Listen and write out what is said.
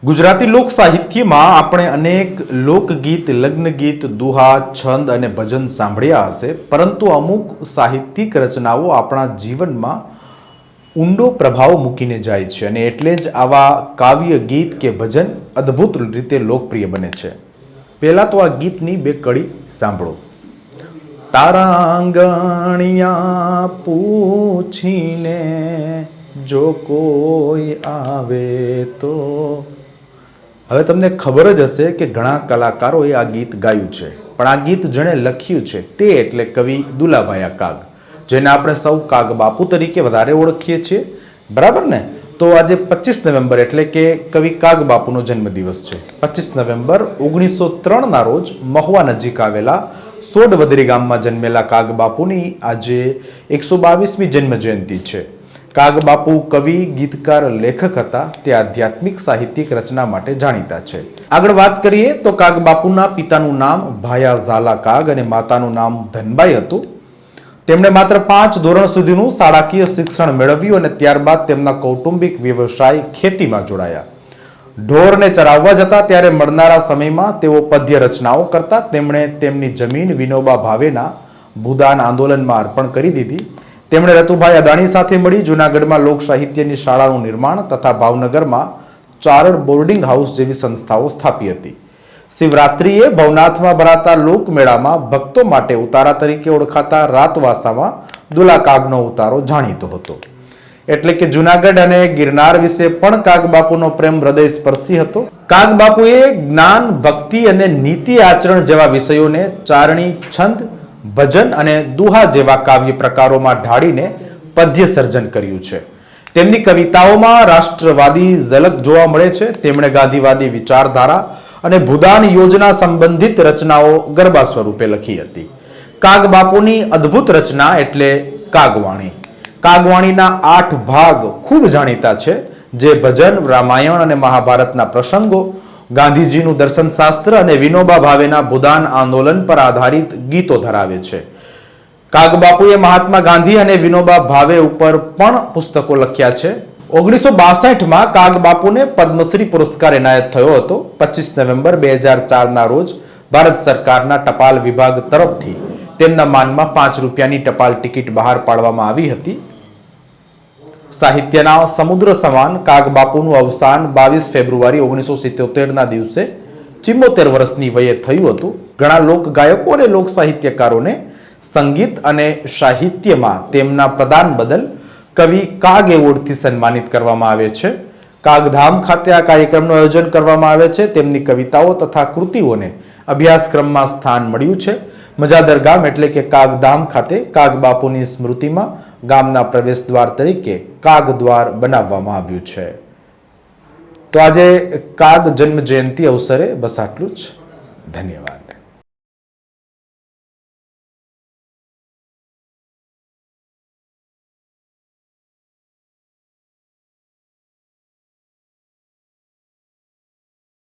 ગુજરાતી લોક સાહિત્યમાં આપણે અનેક લોકગીત, લગ્નગીત, દુહા, છંદ અને ભજન સાંભળ્યા હશે, પરંતુ અમુક સાહિત્યિક રચનાઓ આપણા જીવનમાં ઊંડો પ્રભાવ મૂકીને જાય છે અને એટલે જ આવા કાવ્ય ગીત કે ભજન અદ્ભુત રીતે લોકપ્રિય બને છે. પહેલા તો આ ગીતની બે કડી સાંભળો. તારા આંગણિયા પૂછીને જો કોઈ આવે તો. હવે તમને ખબર જ હશે કે ઘણા કલાકારોએ આ ગીત ગાયું છે, પણ આ ગીત જેણે લખ્યું છે તે એટલે કવિ દુલાભાઈ કાગ, જેને આપણે સૌ કાગ બાપુ તરીકે વધારે ઓળખીએ છીએ, બરાબર ને? તો આજે 25 નવેમ્બર એટલે કે કવિ કાગ બાપુનો જન્મદિવસ છે. 25 નવેમ્બર 1903ના રોજ મહુવા નજીક આવેલા સોડવદરી ગામમાં જન્મેલા કાગ બાપુની આજે 122મી જન્મ જયંતિ છે. કાગ બાપુ કવિ, ગીતકાર, લેખક હતા. તે આધ્યાત્મિક સાહિત્યિક રચના માટે જાણીતા છે. આગળ વાત કરીએ તો કાગ બાપુના પિતાનું નામ ભાયા ઝાલા કાગ અને માતાનું નામ ધનબાઈ હતું. તેમણે માત્ર 5 ધોરણ સુધીનું શાળાકીય શિક્ષણ મેળવ્યું અને ત્યારબાદ તેમના કૌટુંબિક વ્યવસાય ખેતીમાં જોડાયા. ઢોરને ચરાવવા જતા ત્યારે મળનારા સમયમાં તેઓ પદ્ય રચનાઓ કરતા. તેમણે તેમની જમીન વિનોબા ભાવેના ભૂદાન આંદોલનમાં અર્પણ કરી દીધી. તેમણે રતુભાઈ અદાણી સાથે મળી જૂનાગઢમાં લોક સાહિત્યની શાળાનું નિર્માણ તથા ભાવનગરમાં ચારણ બોર્ડિંગ હાઉસ જેવી સંસ્થાઓ સ્થાપી હતી. શિવરાત્રિએ ભવનાથમાં ભરાતા લોકમેળામાં ભક્તો માટે ઉતારા તરીકે ઓળખાતા રાતવાસામાં દુલા કાગનો ઉતારો જાણીતો હતો. એટલે કે જૂનાગઢ અને ગિરનાર વિશે પણ કાગ બાપુનો પ્રેમ હૃદય સ્પર્શી હતો. કાગ બાપુએ જ્ઞાન, ભક્તિ અને નીતિ આચરણ જેવા વિષયોને ચારણી, છંદ, ભજન અને દુહા જેવા કાવ્ય પ્રકારોમાં ઢાળીને પદ્ય સર્જન કર્યું છે. તેમની કવિતાઓમાં રાષ્ટ્રવાદી ઝલક જોવા મળે છે. તેમણે ગાંધીવાદી વિચારધારા અને ભૂદાન યોજના સંબંધિત રચનાઓ ગરબા સ્વરૂપે લખી હતી. કાગ બાપુની અદ્ભુત રચના એટલે કાગવાણી. કાગવાણીના 8 ભાગ ખૂબ જાણીતા છે, જે ભજન, રામાયણ અને મહાભારતના પ્રસંગો, ગાંધીજીનું દર્શનશાસ્ત્ર અને વિનોબા ભાવેના ભૂદાન આંદોલન પર આધારિત ગીતો ધરાવે છે. કાગ બાપુએ મહાત્મા ગાંધી અને વિનોબા ભાવે ઉપર પણ પુસ્તકો લખ્યા છે. 1962માં કાગ બાપુને પદ્મશ્રી પુરસ્કાર એનાયત થયો હતો. 25 નવેમ્બર 2004ના રોજ ભારત સરકારના ટપાલ વિભાગ તરફથી તેમના માનમાં 5 રૂપિયાની ટપાલ ટિકિટ બહાર પાડવામાં આવી હતી. સાહિત્યના સમુદ્ર સમાન કાગ બાપુનું અવસાન 22 ફેબ્રુઆરી 1977ના દિવસે 74 વર્ષની વયે થયું હતું. ઘણા લોક ગાયકો અને લોક સાહિત્યકારોને સંગીત અને સાહિત્યમાં તેમના પ્રદાન બદલ કવિ કાગ એવોર્ડથી સન્માનિત કરવામાં આવે છે. કાગધામ ખાતે આ કાર્યક્રમનું આયોજન કરવામાં આવે છે. તેમની કવિતાઓ તથા કૃતિઓને અભ્યાસક્રમમાં સ્થાન મળ્યું છે. મજાદર ગામ એટલે કે કાગધામ ખાતે કાગ બાપુની સ્મૃતિમાં ગામના પ્રવેશ દ્વાર તરીકે કાગ દ્વાર બનાવવામાં આવ્યું છે. તો આજે કાગ જન્મ જયંતિ અવસરે બસ આટલું જ. ધન્યવાદ.